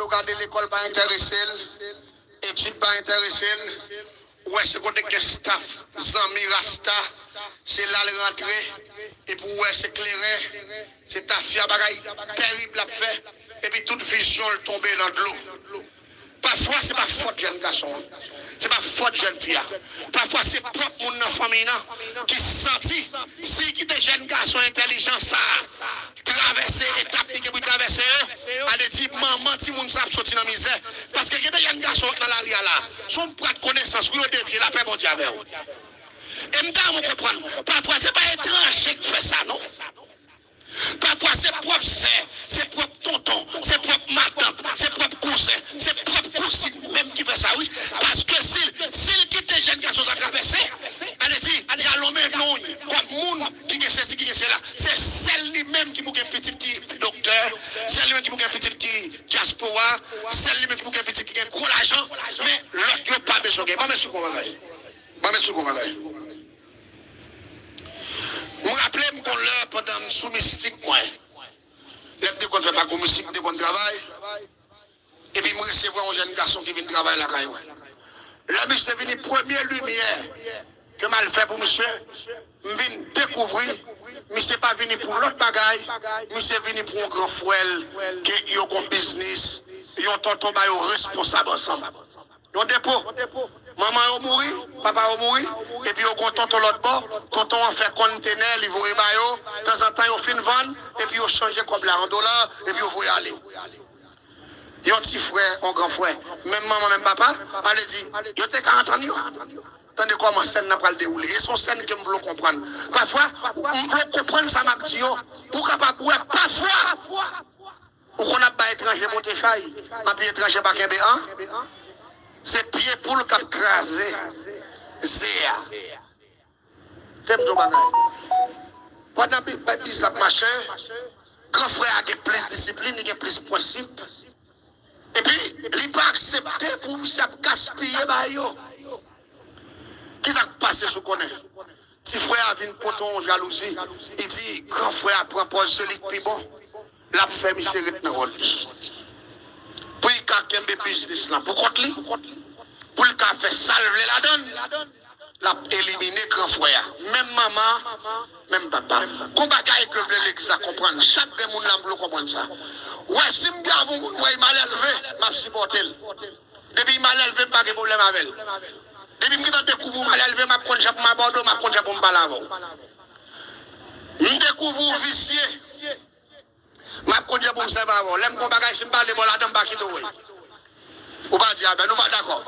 regarder l'école pas intéressé, études pas intéressé. Ouais, c'est côté que staff, Zami Rasta, c'est là le rentrer. Et pour ouais, c'est clair, c'est ta fille bagaille terrible à faire. Et puis toute vision elle tombe dans de l'eau. Parfois, c'est pas faute jeune garçon. C'est pas faute jeune fille. Parfois, c'est propre mon famille qui se sentit. Si qui des jeunes garçons intelligents, ça, traverser étape qui peut traverser, à dire maman, si moun sap sorti dans la misère. Parce que il y a des jeunes garçons dans la rue là, sont prêts de connaissance, pour défier la paix mondiale avec eux. Et m'dame, vous comprenez. Parfois, c'est pas étranger qui fait ça, non? Parfois, c'est propre sœur, c'est propre tonton, c'est propre ma tante, c'est propre cousin, c'est propre cousine, même qui fait ça, oui. Parce que s'il quitte les jeunes garçons à traverser, elle dit, il y a l'homme non, comme monde qui est ceci, qui est cela. C'est celle-là-même qui bouge un petit qui docteur, celle-là qui bouge un petit qui diaspora, celle-là qui bouge un petit qui est gros l'argent, mais l'autre n'a pas besoin. Pas me soukou, pas me soukou, je me rappelle qu'on l'heure pendant sous mystique, moi. Je ne fais pas comme mystique de bon travail. Et puis, je recevoir un jeune garçon qui vient travailler là. Là, monsieur est venu première lumière que mal fait pour monsieur. Je viens découvrir. Monsieur n'est pas venu pour l'autre bagaille. Monsieur est venu pour un grand frère qui a un business. Ils ont tonton responsable ensemble. Ils ont dépôt. Maman a mouru, papa a mouru, et puis on tonton l'autre bord, tonton a fait conteneur, il voit bayo, de temps en temps il fin vendre, et puis il change comme là en dollars, et puis il voit aller. Il y a un petit frère, un grand frère, même maman, même papa, elle dit, il y a 40 ans, attendez comment scène n'a pas le déroulé. Et son scène que je veux comprendre. Parfois, je veux comprendre ça m'a dit, pour capable pour parfois, ou qu'on n'a pas étranger monté chahi, ma pied étranger pas qu'un béan. C'est pied pour le cap crasé. Zéa. T'aimes ton bagage. Pendant que ça machin, grand frère a plus de discipline, il a plus de principe. Et puis, il n'a pas accepté pour ça gaspiller. Qu'est-ce qui s'est passé sur connaît? Si frère a vu une poton jalousie, il dit, grand frère a proposé celui qui est bon. La fait monsieur Retnerol. Pour il y a un business là, pour contre lui, pour le faire salver la donne, l'a éliminé grand frère. Même maman, même papa. Combat que vous voulez comprendre, chaque monde là veut comprendre ça. Ouais, si je bien vous, il m'a élevé, m'a supporté. Depuis il m'a élevé, pas de problème avec. Depuis que je découvre, m'a élevé, m'a conduit pour ma bordeaux, m'a conduit pour me parler. Je découvre vicieux. Ma conduit pour me servir avant. L'aime qu'on bagaille si me parle de la dame pas qui doit. Ou pas dire ben nous pas d'accord.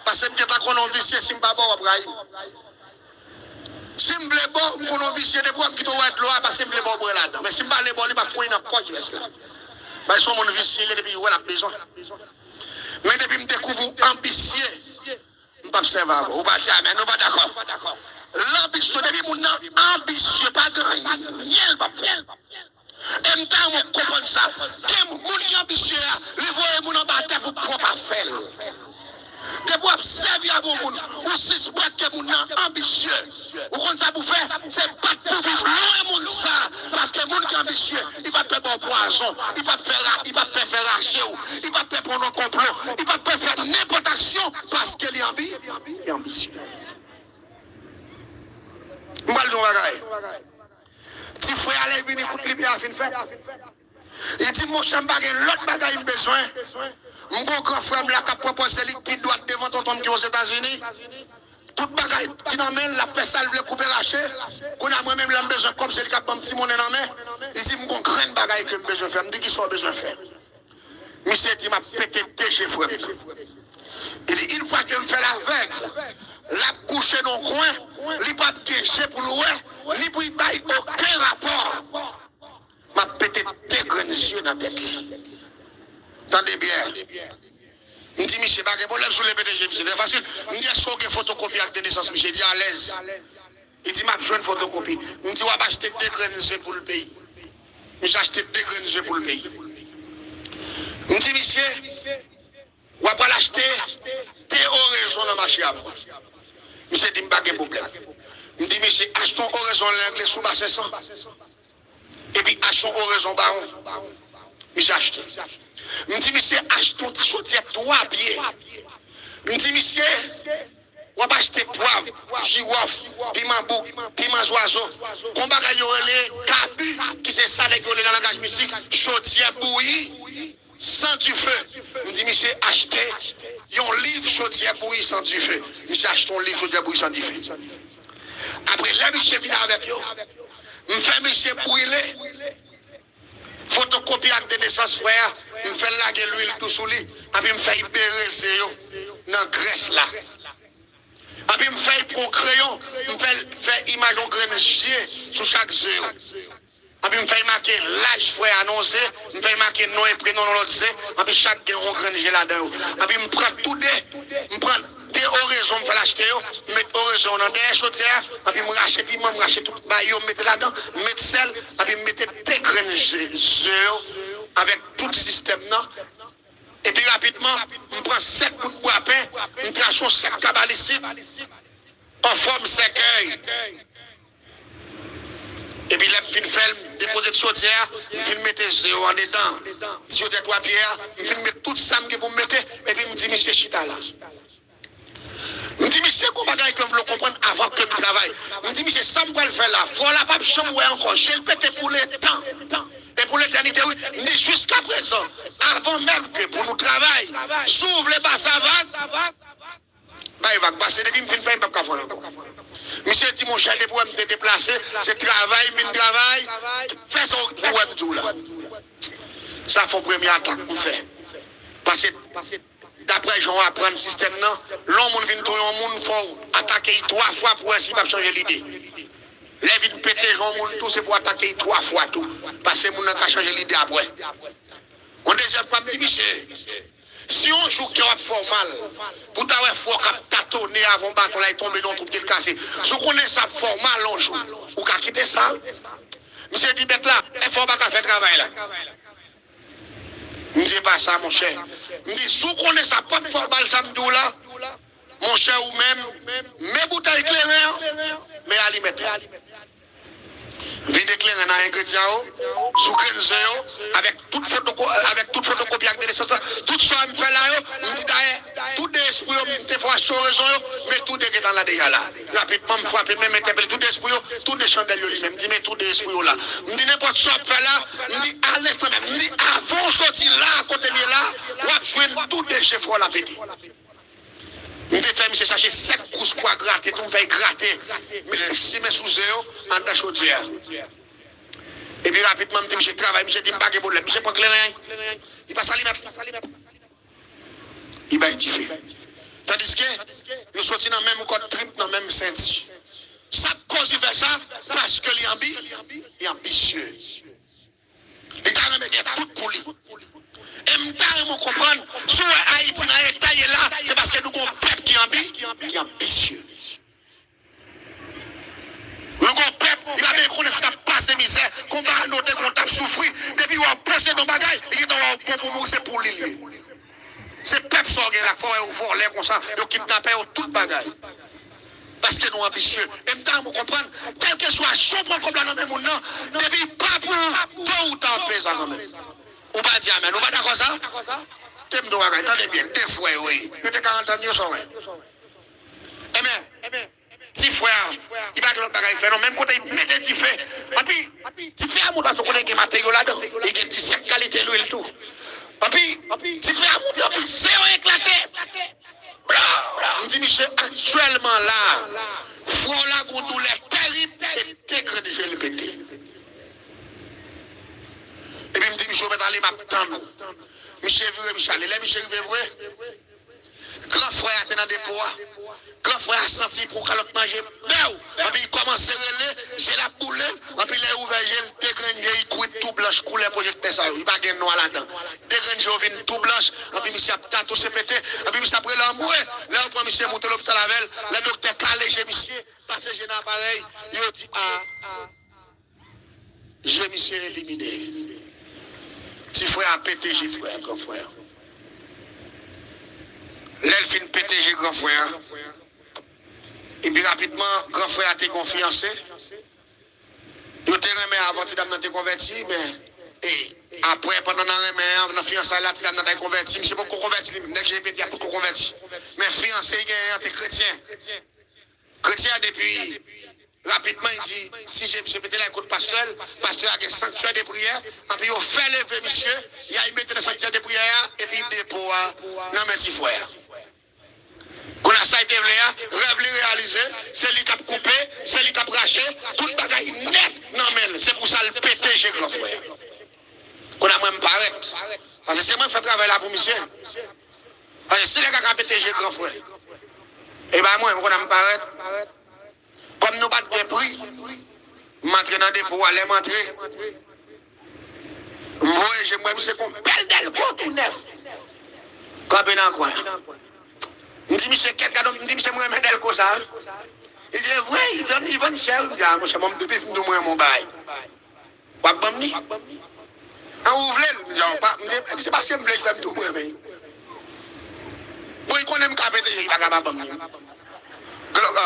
Parce que je pas qu'on vicieux si me pas bon Ibrahim. Si me voulait bon, on vicieux de bois qui doit être là parce que me voulait bon pour là dedans. Mais si me parle bon, il va fouiller dans poche là. Parce que mon vicieux depuis où a besoin. Mais depuis me découvre ambitieux, me pas servir avant. Ou pas dire ben nous pas d'accord. L'ambition depuis mon ambitieux pas grand rien pas faire. Et m'ta on comprend ça. Que moun qui ambitieux, il voit moun en bataille pour propre affaire. De pour servir à vos moun, ou si pas que moun ambitieux. Ou comme ça pour faire, c'est pas pour vivre loin moun ça parce que moun qui ambitieux, il va faire bon poison, il va faire racher ou, il va faire prendre un complot, il va faire n'importe action parce qu'il est ambitieux. M'bal don bagaille. Si frère allait venir pour clipper à fin fait. Il dit mon chamba l'autre bagaille besoin. Mon grand frère me l'a proposé qui doit devant tonton qui aux États-Unis. Toute bagaille qui n'amène la personne veut couper racher. Qu'on a moi-même l'homme besoin comme c'est le cap petit monnaie dans main. Il dit mon grand bagaille que besoin faire. Me dit qui sont besoin faire. Monsieur dit m'a pété déchet frère. Il dit une fois que me fait l'aveugle, la coucher dans le coin, il pas déchet pour louer. Ni pour y bailler aucun rapport. M'a pété des grands yeux dans la tête. Tendez bien. Je dis, monsieur, pas de problème sur le PDG, c'est facile. Je dis, est-ce qu'on a une photocopie avec des naissances, monsieur? Il dit, à l'aise. Il dit, m'a besoin de photocopie. Je dis, on va acheter des grands yeux pour le pays. Je acheté des grands yeux pour le pays. Je dis, monsieur, on va pas l'acheter. Des raisons dans le marché. Monsieur dit, pas de problème. Je dis, monsieur, achetons oraison l'anglais sous bas 500. Et puis, achetons oraison baron. Monsieur acheté. Je dis, monsieur, achète ton petit chaudière 3 pieds. Je dis, monsieur, on va acheter poivre, girofle, piment bouc, piment oiseau. On va gagner cabu, qui c'est ça, les dans le langage musique, chaudière bouillie, sans du feu. Je dis, monsieur, achetez un livre chaudière bouillie sans du feu. Monsieur, achetez un livre chaudière bouillie sans du feu. Après, là, monsieur vient avec eux. Je fais monsieur brûler. Photocopie acte de naissance frère, je fais laguer l'huile tout sous lui, et puis je fais hyper dans la graisse là. Et puis je fais pour un crayon, je fais image en grain chien sur chaque zéro. Et puis je fais marquer l'âge frère annoncé, je fais marquer nom et prénom dans l'autre zéro, et puis chaque gain on grain là-dedans. Et puis je prends tout je prends des oraisons, je fais l'acheter, je mets oraison dans des chaudières, et puis je rachète, puis je rachète tout, je mets là-dedans, je mets sel, et puis je mets des grains avec tout le système. Et puis rapidement, je prends 7 bouts de bois à pain, je trace un sac cabalistique en forme cercueil. Et puis là, je fais déposer de chaudière, je mettre 0 en dedans. Si je 3 pierres, je mets tout ça pour me mettre, et puis je me dis, monsieur Chita là. Je me dis, monsieur, comment bagaille que vous le comprendre avant que je travaille. Je me dis, monsieur, ça me va le faire là. Voilà, pas de chambre encore. J'ai le pété pour le temps. Et pour l'éternité, oui. Mais jusqu'à présent, avant même que pour nous travailler, s'ouvre les basses à vague. Bah, il va passer depuis que je ne fais pas de monsieur dit, mon cher, pour me déplacer, c'est travail, mine travail. Fais ça pour me là. Ça fait une première attaque pour faire. Parce que d'après Jean apprend le système, l'homme vient tout le monde faut attaquer 3 fois pour essayer de changer l'idée. Les vides péter Jean tout c'est pour attaquer 3 fois tout. Parce que mon a changé l'idée après. On deuxième fois me dit, monsieur, si on joue qui est formal, pour t'avoir fort tâtonner avant bâton là, il tombe dans tout le cassé. Si on connaît ça formal, on joue. Ou qu'à quitter ça. Monsieur dit, bête là, il faut pas faire travail là. Je ne dis pas ça, mon cher. Je dis, si on connaît ça, pas formal, ça me dit là, mon cher ou même, mes bouteilles claires, mais à l'y mettre. Vide éclairé dans ingrédient, sous grain avec toute photocopie avec des naissances, tout ça me fait là, me dit tout l'esprit, des fois je raison, mais tout est dans la déjà là. Rapidement me frappe, même interpeller tout l'esprit, tout les chandelles lui-même, me dit mais tout l'esprit là. Me dit n'importe quoi fait là, me dit à l'instant même, me dit avant sortir là, à côté de là, on va jouer tout les chefs la petit. Je me fais monsieur chercher 7 courses pour gratter, tout me fait gratter. Mais si mes sous en dans chaudière. Et puis rapidement, je dis, monsieur travaille, monsieur dit, je pas de problème, monsieur prend clair. Il passe à l'image. Il va être différent. Tandis que, il sorti dans le même code trip, dans le même ceinture. Ça cause il fait ça, parce que il est ambitieux. Il a tout pour lui. Et je comprendre, si Haïti n'a pas taillé là, c'est parce que nous avons un peuple qui est ambitieux. Nous avons un peuple, il a bien connu ce passé misère, qu'on va noter qu'on tape souffrir, depuis qu'on a pensé dans le bagage, il est dans le pour mourir, c'est pour lui. C'est le peuple qui là, il faut voler comme ça, il kidnapper tout le bagage. Parce que nous sommes ambitieux. Et maintenant, vous comprenez, quel que soit chauffeur comme la nommé mon nom, depuis pas pour tôt ou tard, fait ça quand même. On va dire amen. On va d'accord ça? Tu me dois attendez bien. Des fois, oui. Je te 40 ans, je suis eh bien, si frère, il va que l'autre bagaille fait. Non, même quand il met des faits. Et puis, si frère, on va te connaître des matériaux là-dedans. Il y a des cette qualité l'huile tout. Et puis, si frère, on va c'est éclaté. Je dis, monsieur, actuellement là, frère là, qu'on douleur terrible et dégré, je le pété. Et puis, je me dis, monsieur, je vais aller m'attendre. Monsieur, Michel, les Michel, vrai. Grand frère était dans des poids. Grand frère a senti pour que l'autre mange. Et puis, il commence à relayer, j'ai la boule. Et puis, il a ouvert, j'ai le dégrangé, il couille tout blanche, coulé projecteur ça. Il n'y a pas de noir là-dedans. Dégrangé, il vient tout blanche. Et puis, monsieur a tantôt se pété. Et puis, monsieur a pris l'amour. Là, on prend monsieur monter à l'hôpital avec. Le docteur calé, monsieur, passé, j'ai un appareil. Il a dit, j'ai monsieur éliminé. Si frère a pété, j'ai frère, grand frère. L'elfine pété, j'ai grand frère. Et puis rapidement, grand frère a été confiancé. Il était remis avant de te convertir, mais après, pendant la fiançailles, là, tu as converti. Je ne sais pas pourquoi converti, mais j'ai pété pour converti. Mais fiancé, il est chrétien. Chrétien, depuis, rapidement, il dit, si j'ai pété là, écoute, pasteur a un sanctuaire de prière, et puis il fait lever monsieur, il a mis dans le sanctuaire de prière, et puis il dépôt dans mes petits frères. Quand on a ça été rêve réalisé, c'est lui qui a coupé, c'est lui qui a braché, tout le bagage net, non mais c'est pour ça le pété, j'ai grand frère. Qu'on a même paraître. Parce que c'est moi qui fais travail là pour monsieur. Parce que si les gars qui ont pété, j'ai grand frère. Et bien moi, on a me paraître. Comme nous pas de prix, m'entrer dans des pour aller m'entrer. Moi, j'aimerais monsieur qu'on belle delco tout neuf. Quand on a quoi? Je dis, monsieur, quelqu'un d'autre, je dis, monsieur, moi, je delco ça. Il dit, oui, il vend cher. Il dit, ah, monsieur, moi, depuis que moi, mon bail. Pas de bon ni. On ouvre le, c'est pas si je veux faire tout moi, mais. Oui, qu'on aime capter, il va pas bon ni.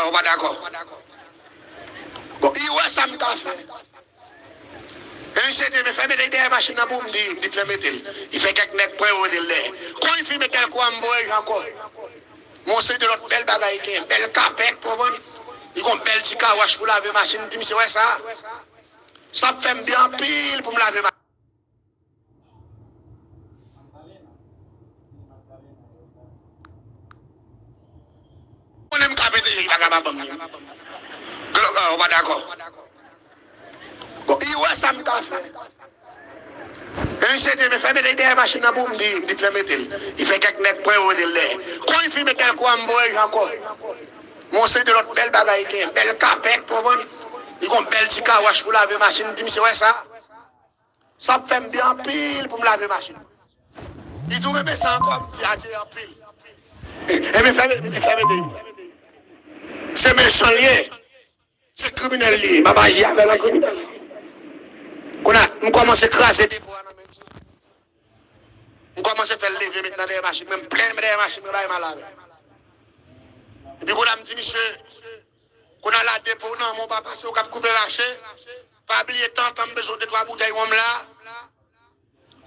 On va d'accord. Bon, il ouais, ça me fait. Et il s'est dit, mais fermez des machines à boum, il dit, fermez tel. Il fait quelques nègres pour au délai. Quand il filme tel quoi, je encore. Mon c'est de l'autre belle bagaille, qui est belle capette pour moi. Il a une belle petit kawash pour laver machine. Il dit, monsieur, ouais, ça. Ça me fait bien pile pour me laver machine. On aime capter, il va pas bon. On va d'accord. Bon, il ouais, ça me fait. Et il s'est dit, mais fermez des machines à boum, il dit, fermez tel. Il fait quelques nègres pour au délai. Quand il filme tel quoi, je encore. Mon c'est de l'autre belle bagaille, qui est belle capette pour moi. Il a une belle petit kawash pour laver machine. Il dit, monsieur, ouais, ça. Ça me fait bien pile pour me laver machine. Il dit, mais ça encore, il dit, en pile. Et mais fermez des. C'est méchant lié. C'est criminel lié. Papa, j'y avais un criminel. On commence à craser des poids. On commence à faire lever maintenant des machines. Même plein de machines, je vais mal. Et puis, quand on me dit, monsieur, qu'on a la dépôt, non, mon papa, c'est au cap couper lâché. Pas oublier tant, besoin de 3 bouteilles, on là.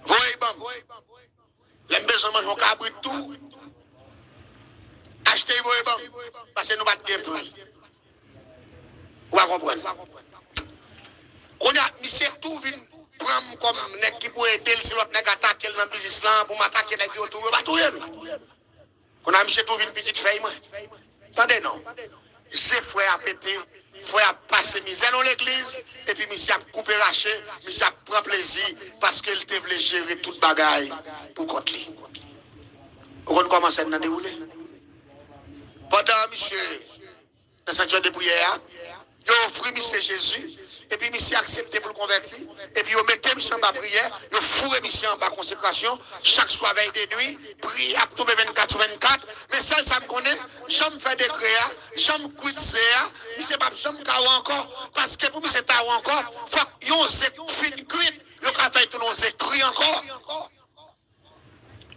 Voyez, bon. Les besoins de manger, on cabrit tout. Achetez, voyez, bon. Parce que nous pas de prix. Vous va comprendre. On a mis tout vin prendre comme nèg qui pour aider si l'autre nèg attaquer dans business là pour m'attaquer nèg autour pas tout rien. On a mis tout vin petite feuille moi. Attendez non. C'est frère a pété, frère a passé misère dans l'église et puis monsieur a coupé raché, monsieur a prend plaisir parce qu'il te voulait gérer toute bagaille pour contre lui. On commence à dérouler. Pendant monsieur dans sanctuaire de prière, il a offert monsieur Jésus. Et puis, monsieur a accepté pour le convertir. Et puis, il mettait monsieur en bas prière. Il fourré monsieur en bas consécration. Chaque soir, veille de nuit. Prière à tomber 24 sur 24. Mais celle, ça me connaît. J'aime faire des créas. J'aime quitter ça. Monsieur pas j'aime taou encore. Parce que pour monsieur taou encore, faut qu'il y ait un fin cuite. Il a fait tout nos écrits encore.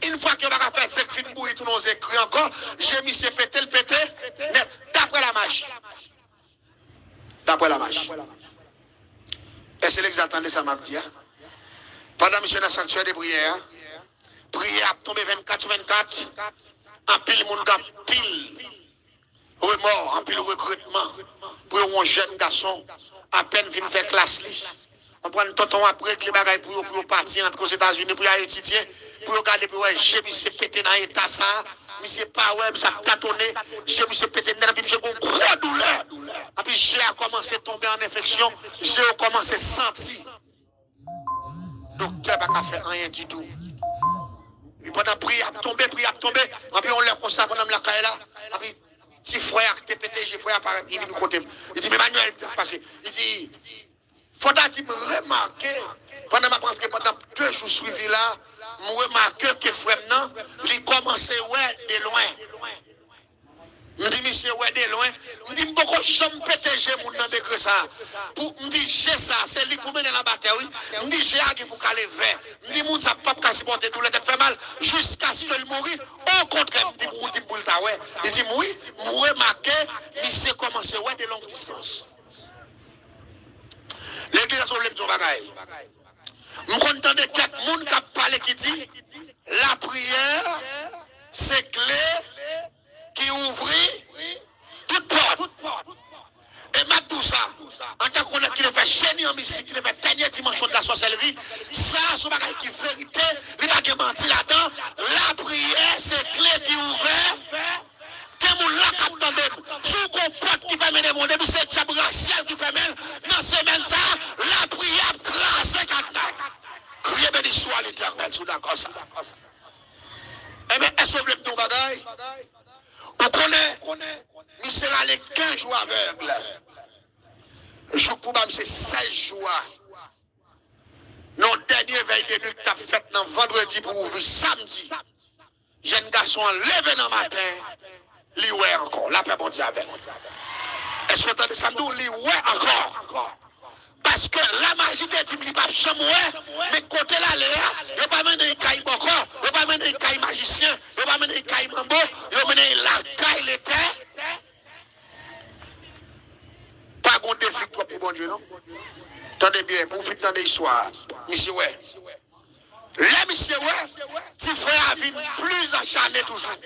Une fois qu'il va faire cette fin bouillie, tout nos écrits encore, j'ai mis ce pété, le pété. Mais d'après la magie. D'après la magie. Et c'est l'exactement de ça m'a dit. Pendant monsieur dans le sanctuaire de prière, prière a tombé 24 sur 24, en pile moun gap, pile remords, en pile recrutement, pour un jeune garçon, à peine venu faire classe li. On prend tout temps après que les bagages pour partir entre aux États-Unis, pour y étudier, pour regarder, pour j'ai mis se péter dans l'état ça, monsieur pas ouais, ça tâtonné, j'ai mis se péter dans puis j'ai une grosse douleur. Et puis j'ai commencé à tomber en infection, j'ai commencé à sentir. Docteur n'a pas fait rien du tout. Et pendant prière a tombé, et puis on l'a comme ça pendant la caille là, et puis petit frère qui était pété, j'ai frère il vient me côté. Il dit mais Manuel, passé. Il dit faut-il me remarquer pendant ma rentrée pendant 2 jours suivis là, me remarquer que frère non, il commençait ouais de loin. Me dit monsieur ouais de loin, me dit pourquoi j'aime péter mon dans degré ça. Pour me dit j'ai ça, c'est lui pour mener la bataille. Me dit j'ai agi pour caler vert. Me dit moun ça pas qu'à supporter tout le temps fait mal jusqu'à ce qu'il mourir. Au contraire, me dit pour dire pour le ta ouais. Il dit oui, me remarquer, monsieur commençait ouais de longue distance. L'église a soulevé ton bagaille. Je suis content de quatre personnes qui parlent qui dit la prière, c'est clé qui ouvre toute porte. Et ma tout ça, en tant qu'on a qui le fait génie en mystique, qui le fait dernière dimension de la sorcellerie, ça, c'est un qui est vérité, il n'y a pas de mentir là-dedans. La prière, c'est clé qui ouvre. Que mon lac a même. Sous qu'on porte qui fait mener mon début, c'est le racial qui fait mener. Dans ce semaine, ça, la prière crasse quatre. Criez bénédiction à l'éternel, sous d'accord ça. Eh bien, est-ce que vous voulez que nous bagaille? Vous connaissez, nous serons les 15 jours aveugles. Je vous promets, c'est 16 jours. Nos derniers veilles de nuit que tu as fait dans vendredi pour ouvrir samedi. Jeune garçon levé dans le matin, li ouais encore. La paix bon Dieu avec. Est-ce que vous entendez ça? Nous, li ouais encore. Parce que la magie de Dieu n'est pas chamoué, mais côté là, il n'y a pas mené un caille boko, il n'y a pas mené un caille magicien, il n'y a pas mené un caille mambo, il y a mené la caille l'été. Pas de défi pour bon Dieu, non? Tendez bien, pour vous entendre l'histoire. Monsieur, ouais. Les monsieur, ouais, petit frère a vu plus acharné toujours.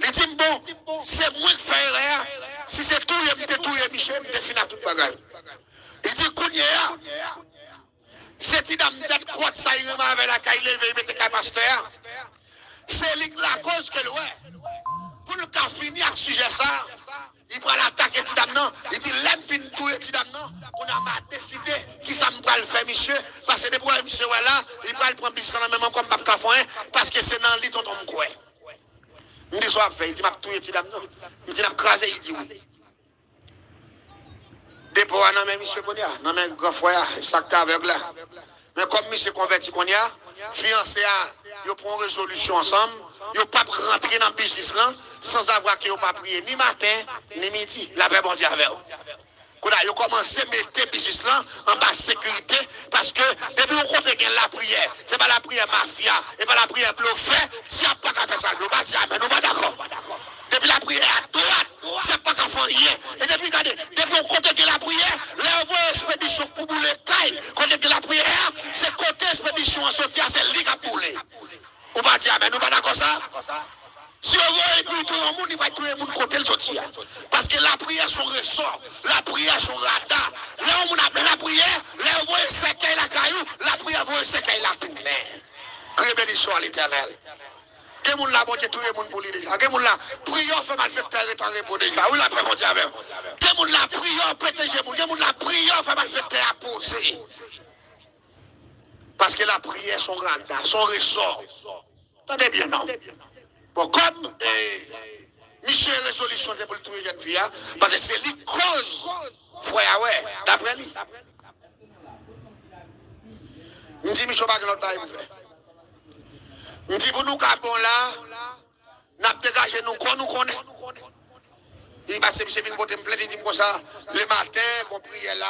Il dit, bon, c'est moi qui fais erreur. Si c'est tout, Michel, je finis tout le bagage. Il dit, Kounia, c'est une dame d'être quoi de ça, il remet avec la caille levée, il met le pasteur. C'est la cause que ouais. Pour le cas fini à ce sujet ça, il prend l'attaque et dame non. Il dit, l'aime fin tout et dame non. On a décidé qui ça me le faire, monsieur. Parce que depuis monsieur ouais là, il va le prendre dans le même comme Papa Cafouin, parce que c'est dans le lit tonton quoi. Il dit, soit fait, il dit, m'a tout et dame non. Il dit, m'a crasé, il dit oui. Depuis non mais monsieur Konya, non mais grand frère, ça qui aveugle là. Mais comme monsieur converti Konya, fiancé à, ils prennent résolution ensemble, ils ne peuvent pas rentrer dans le business là sans avoir qu'ils n'ont pas prié ni matin ni midi. La paix bon Dieu avec eux. Ils ont commencé à mettre le business là en bas de sécurité parce que depuis on compte la prière, ce n'est pas la prière mafia, et pas la prière bluffée, si on n'a pas qu'à faire ça, nous ne pas dire, mais nous ne pas d'accord. Depuis la prière à droite, c'est pas qu'à faire rien. Et depuis, regardez, depuis on compte la prière, là on voit expédition pour bouler caille. Quand la prière, c'est côté expédition en sortie, c'est lui qui a boulé. On va dire, mais nous pas d'accord ça? Si on veut tout le monde, il va tout le monde côté le sortir. Parce que la prière, son ressort, la prière, son radar. Là on a la prière, là on voit séquer la caillou, la prière voit séquer la tournée. Criez bénédiction à l'éternel. Que moun la bonne tout le monde pour lui déjà. Que moun la prière fait mal fait terre répondre déjà. Oui la paix mon Dieu avec. Que moun la prière protéger moun. Que moun la prière fait mal fait terre poser. Parce que la prière son radar, son ressort. Attendez bien non. Bon comme Michel résolution de pour tout les jeunes filles parce que c'est lui cause frère ouais d'après lui. Me dit Michel pas l'autre taille faire. Je dis pour nous capons là, n'a dégagé nous connaît. Il passe monsieur vient côté me plaît il dit comme ça le matin on prière là,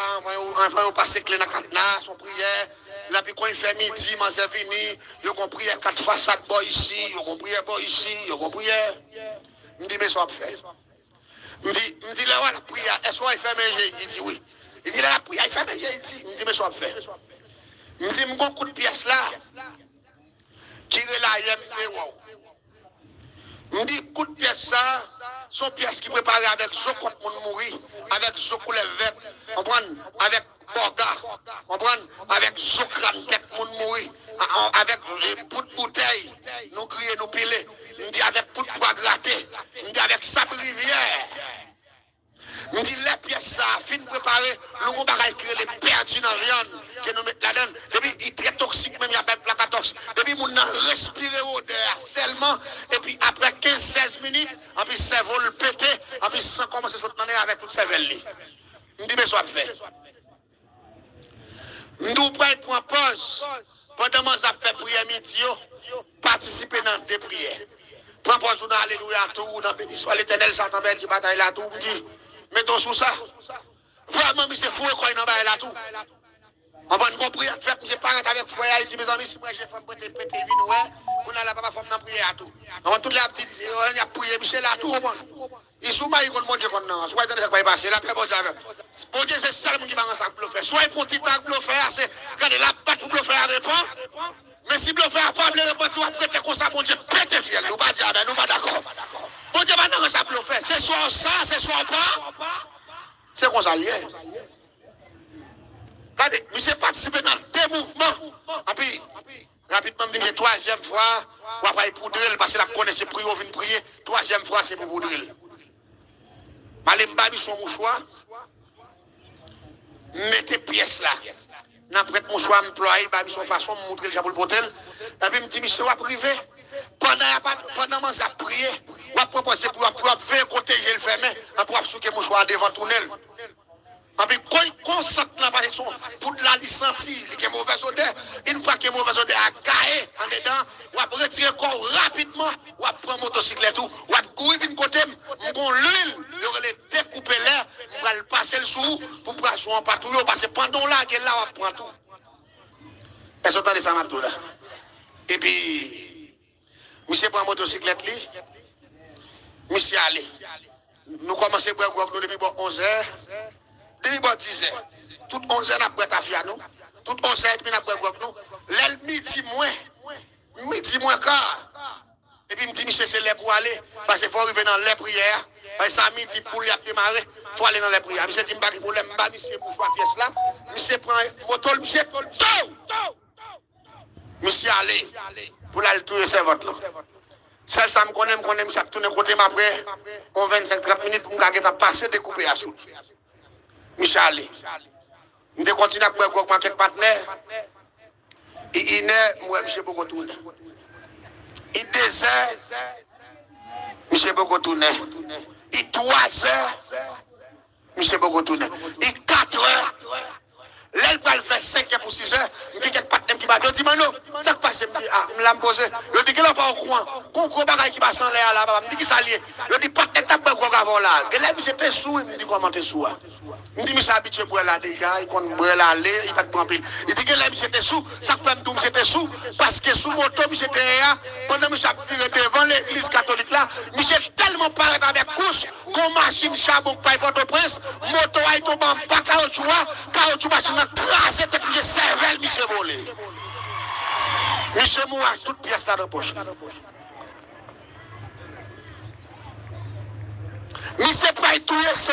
enfin on passe clé dans cadenas, on prière là puis quand il fait midi, man c'est fini, yo qu'on prière 4 fois chaque boy ici, yo qu'on prière boy ici, yo qu'on prière. Me dit mais ça fait. Me dit là la prière, est-ce qu'on fait manger? Il dit oui. Il dit là la prière, il fait manger, il dit, me dit mais ça fait. Me dit mon coup de pièce là. Qui relève me dit coup de pièce ça, son pièce qui préparé avec zo contre mon mourir, avec zo couleur verte, comprendre, avec borga, comprendre, avec zo crâne tête mon mourir, avec bout de bouteille, nous crier, nous piler, me dit avec bout de poids gratté, me dit avec sable rivière. Me dit les pièces ça, fin préparé, nous va écrire les perdus dans la viande que nous mettons là-dedans. Depuis il est très toxique, même il y a pas de plaque toxique. Depuis nous respirer odeur seulement, et puis après 15-16 minutes, en puis cerveau le pété, en puis sans commencer à sauter avec toute cervelle. Me dit mais soit fait. Nous prenons pour pause. Pendant que nous fait prière midi, participer dans des prières. Prends pause dans Alléluia tout, dans bénédiction l'Éternel, Satan dit bataille là tout, me dit mettons sous ça. Vraiment, mais c'est fou et quoi il n'a pas là tout. On va une bonne prière, j'ai pas avec frère, il dit mes amis, si moi j'ai fait péter vin, ouais, on a la papa femme dans prière à tout. On va toute la petite, on a prié, Michel là, tout, il sous maï qu'on monte comme non, soit dans ça va passer, la paix bon Dieu. Bon Dieu, c'est ça qui va en ça pour faire. Soit pour petit temps pour faire, c'est regardez la batte pour faire répond. Mais si le faire pas répondre, tu vas prêter comme ça, bon Dieu, péter fiel, nous pas dire, nous pas d'accord. Bon Dieu, pas dans ça pour faire. C'est soit ça, c'est soit pas. C'est comme ça lié. Regardez, monsieur participe dans deux mouvements. Et puis, rapidement, je dis troisième fois, on va pas pour drill parce que la connaissance prier, on vient prier. Troisième fois, c'est pour drill. Malem babi son mouchoir, mettez pièce là. N'a prête mouchoir employé, babi son façon, montrer le jabou le potel. Et puis, me dit, monsieur, on va priver. Pendant que ça prier, on va proposer pour faire côté, je le fermer, pour souquer mouchoir devant tout le monde. Avec quoi il constate la façon pour la licencier, qui est mauvaise odeur, une fois que mauvaise odeur a gaé en dedans, on va retirer le corps rapidement, on va prendre motocyclette, on va courir d'une côté, on l'huile, on va découper l'air, on va le passer le sous pour prendre son patrouille, parce que pendant là, on va prendre tout. Est-ce que vous entendez ça, Matou là? Et puis, monsieur prend motocyclette, monsieur allez. Nous commençons à boire depuis 11h. Depuis 10 heures, tout 11 heures, nous avons fait nous. Tout 11 heures, nous avons fait nous. L'aile midi moins quart. Et puis, je me dis, monsieur, c'est l'air pour aller. Parce qu'il faut arriver dans les prières. Parce que ça, midi, pour lui démarrer, il faut aller dans les prières. Monsieur dit, je ne problème pas, monsieur, mouchoir pièce là. Monsieur prend moto, monsieur, monsieur, allez. Pour aller toucher ses votes là. Celle ça me connaît, monsieur, tourne côté, mais après, en 25-30 minutes, on va passer découper à soude. Michel, je continue à faire avec quelques partenaires. Il est, moi, M. Bogotoune. Il 2 heures, M. Bogotoune. Il 3 heures, M. Bogotoune. Il 4 heures. Là, il va le faire 5 heures pour 6 heures. Il y a quelques partenaires qui m'ont dit, Mano, ça qui passe, je me posé. Je dis qu'il n'a pas au coin. Concours bagaille qui passe en l'air là, je dis qu'il s'allie. Je dis, partenaire, t'as pas quoi avant là. Et là, j'étais sous, il me dit comment t'es sous. Je dis, mais c'est habitué pour là déjà, il compte pour aller, il va te prendre pile. Il dit que là, j'étais sous, ça fait un tour, j'étais sous, parce que sous moto, j'étais là, pendant que j'ai devant l'église catholique là, j'ai tellement parlé avec couche, qu'on machine charbon par Port-au-Prince, moto a été tombé en bas caoutchouc machine a crasé, technique cervelle, monsieur volé. Monsieur Moua, toute pièce là dans poche. Monsieur pas tout ça.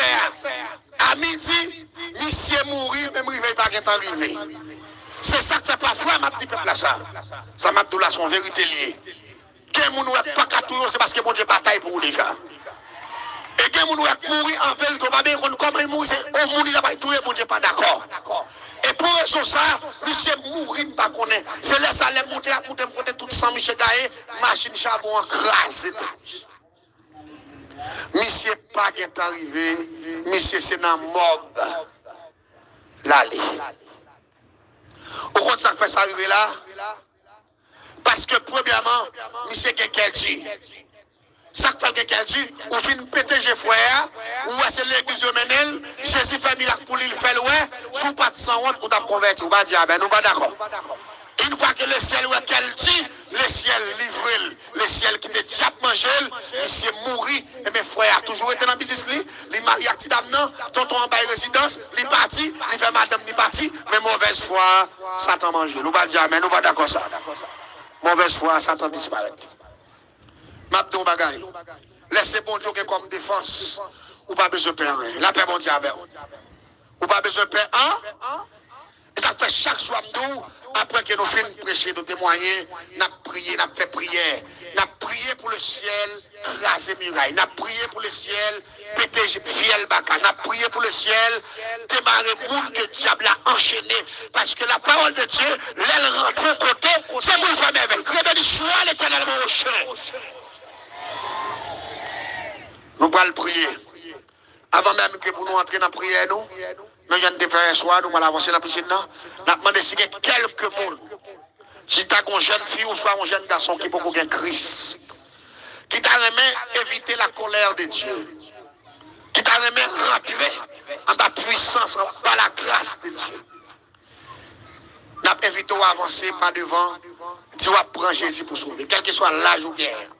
À midi, monsieur mourir, même il ne va pas arriver. C'est ça que fait parfois, ma petite peuple là, ça. Ça m'a dit là, son vérité liée. Quel monde n'est pas qu'à tout, c'est parce que mon Dieu bataille pour vous déjà. Et quel monde est mourir en vérité, comment il mourit, c'est au monde il n'a pas tout, mon Dieu pas d'accord. Et pour raison ça, monsieur mourir, pas connaître. C'est là ça, les monter à monter tout sans monsieur Gaé, machine charbon crasé. Monsieur pas est arrivé, monsieur c'est dans mob. L'allée. Pourquoi ça fait ça arriver là? Parce que premièrement, monsieur quelqu'un dit. Ça fait quelqu'un dit, ou fin péter j'ai frère, ou c'est l'église de Menel, Jésus fait miracle pour lui, il fait ouais, sous pas de sang honte, ou t'as converti, ou pas dire, ben nous pas d'accord. Une fois que le ciel ouais qu'elle dit, le ciel livre, le ciel qui te diable manger, il s'est mouru, et mes frères toujours été dans le business, il marie à petit dame, tonton en bas résidence, il parti, il fait madame, il parti, mais mauvaise foi, Satan mange. Nous pas dire, mais nous pas d'accord ça. Mauvaise foi, Satan disparaît. Mabdon bagaille. Laissez bon Dieu comme défense. Ou pas besoin de paix. La paix bon Dieu. Ou pas besoin de paix. Et ça fait chaque soir, après que nous finissons de prêcher, de témoigner, nous avons prié, nous avons fait prière. Nous avons prié pour le ciel, raser muraille. Nous avons prié pour le ciel, péter fiel baka. Nous avons prié pour le ciel, démarrer le monde que le diable a enchaîné. Parce que la parole de Dieu, elle rentre au côté, c'est pour le faire avec. Réveille soit l'éternel mon chien. Nous allons prier. Avant même que pour nous entrer dans la prière, nous viens de faire un soir, nous allons avancer dans la piscine. Nous allons demander si quelques monde, si tu as une jeune fille ou soit un jeune garçon qui peut avoir Christ, qui t'a remis éviter la colère de Dieu, qui t'a remis rentrer en la puissance, en la grâce de Dieu. N'a invité à avancer pas devant. Tu vas prendre Jésus pour sauver, quel que soit l'âge ou guerre.